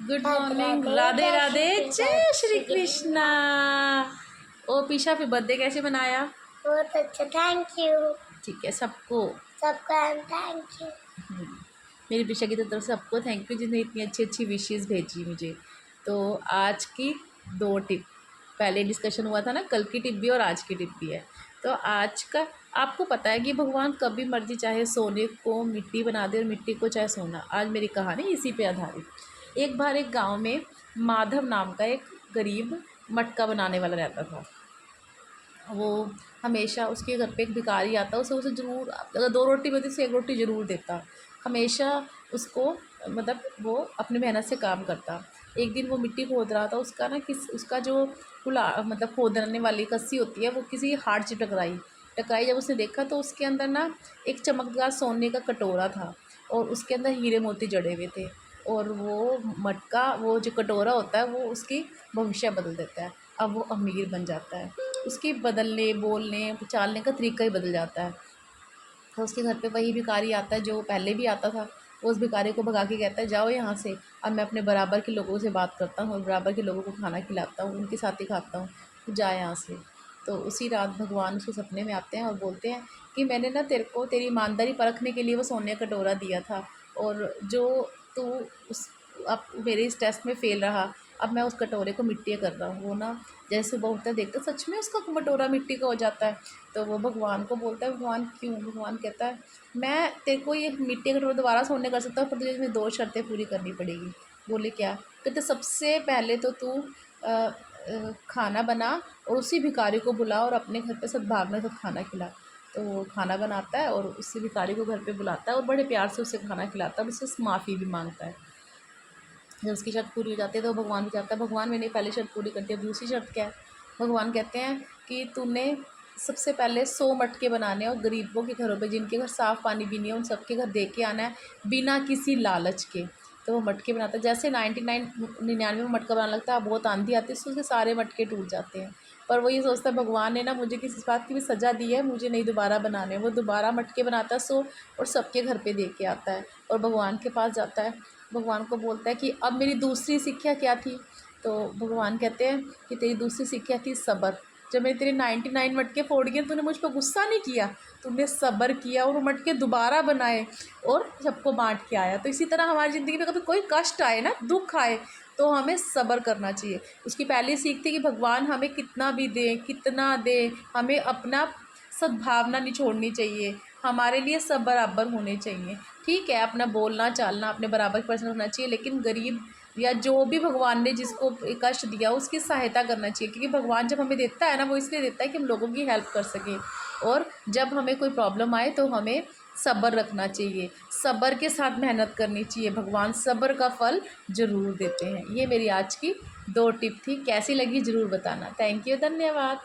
Good morning, Radhe Radhe, जय श्री कृष्णा। ओ पीशा, फिर birthday कैसे मनाया? बहुत अच्छा, थैंक यू। ठीक है, सबको थैंक यू। मेरी पीशा की तरफ से सबको थैंक यू जिन्हें इतनी अच्छी अच्छी विशेज़ भेजी मुझे। तो आज की 2 टिप, पहले डिस्कशन हुआ था ना, कल की टिप भी और आज की टिप भी है। तो आज का आपको पता है कि भगवान कभी मर्जी चाहे सोने को मिट्टी बना दे और मिट्टी को चाहे सोना। आज मेरी कहानी इसी पे आधारित। एक बार एक गांव में माधव नाम का एक गरीब मटका बनाने वाला रहता था। वो हमेशा, उसके घर पे एक भिखारी आता, उसे ज़रूर, अगर 2 रोटी मिलती उसे 1 रोटी ज़रूर देता। हमेशा उसको, मतलब वो अपनी मेहनत से काम करता। एक दिन वो मिट्टी खोद रहा था, उसका ना उसका जो मतलब खोदने वाली कस्सी होती है वो किसी हार्ड से टकराई। जब उसने देखा तो उसके अंदर ना एक चमकदार सोने का कटोरा था और उसके अंदर हीरे मोती जड़े हुए थे। और वो मटका, वो जो कटोरा होता है, वो उसकी भविष्य बदल देता है। अब वो अमीर बन जाता है, उसके बदलने, बोलने, चालने का तरीका ही बदल जाता है। तो उसके घर पे वही भिखारी आता है जो पहले भी आता था। वो उस भिखारी को भगा के कहता है, जाओ यहाँ से, अब मैं अपने बराबर के लोगों से बात करता हूँ और बराबर के लोगों को खाना खिलाता हूँ, उनके साथ ही खाता हूँ, तो जा यहाँ से। तो उसी रात भगवान उसके सपने में आते हैं और बोलते हैं कि मैंने ना तेरे को तेरी ईमानदारी परखने के लिए वो सोने का कटोरा दिया था, और जो तू उस अब मेरे इस टेस्ट में फ़ेल रहा, अब मैं उस कटोरे को मिट्टी कर रहा हूँ। वो ना जैसे सुबह उठता है, देखता सच में उसका कटोरा मिट्टी का हो जाता है। तो वो भगवान को बोलता है, भगवान क्यों? भगवान कहता है, मैं तेरे को ये मिट्टी का कटोरा दोबारा सोने कर सकता हूँ, पर तुझे इसमें 2 शर्तें पूरी करनी पड़ेगी। बोले क्या? कहते सबसे पहले तो तू खाना बना और उसी भिखारी को बुला और अपने घर पे सद्भावना से खाना खिला। तो वो खाना बनाता है और उसी भिखारी को घर पे बुलाता है और बड़े प्यार से उसे खाना खिलाता है और उससे माफ़ी भी मांगता है। जब उसकी शर्त पूरी हो जाती है तो भगवान भी चाहता है, भगवान मैंने पहली शर्त पूरी कर दी, अब दूसरी शर्त क्या है? भगवान कहते हैं कि तूने सबसे पहले 100 मटके बनाने और गरीबों के घरों पे, जिनके घर साफ़ पानी भी नहीं है, उन सबके घर दे के आना है, बिना किसी लालच के। तो वो मटके बनाता है, जैसे 99 में मटका बनाने लगता है, बहुत आंधी आती है, उससे उसके सारे मटके टूट जाते हैं। पर वो ये सोचता है, भगवान ने ना मुझे किसी बात की भी सज़ा दी है, मुझे नहीं दोबारा बनाने। वो दोबारा मटके बनाता है 100 और सबके घर पे दे के आता है और भगवान के पास जाता है। भगवान को बोलता है कि अब मेरी दूसरी शिक्षा क्या थी? तो भगवान कहते हैं कि तेरी दूसरी शिक्षा थी सब्र। जब मैंने तेरे 99 मटके फोड़ दिए, तूने मुझ पर गुस्सा नहीं किया, तूने सब्र किया और वो मटके दोबारा बनाए और सबको बांट के आया। तो इसी तरह हमारी ज़िंदगी में कभी कोई कष्ट आए ना, दुख आए, तो हमें सब्र करना चाहिए। उसकी पहली सीख थी कि भगवान हमें कितना भी दे, कितना दे, हमें अपना सद्भावना नहीं छोड़नी चाहिए, हमारे लिए सब बराबर होने चाहिए। ठीक है, अपना बोलना चालना अपने बराबर पर्सन होना चाहिए, लेकिन गरीब या जो भी भगवान ने जिसको कष्ट दिया उसकी सहायता करना चाहिए, क्योंकि भगवान जब हमें देता है ना, वो इसलिए देता है कि हम लोगों की हेल्प कर सकें। और जब हमें कोई प्रॉब्लम आए तो हमें सब्र रखना चाहिए, सब्र के साथ मेहनत करनी चाहिए, भगवान सब्र का फल ज़रूर देते हैं। ये मेरी आज की 2 टिप थी, कैसी लगी ज़रूर बताना। थैंक यू, धन्यवाद।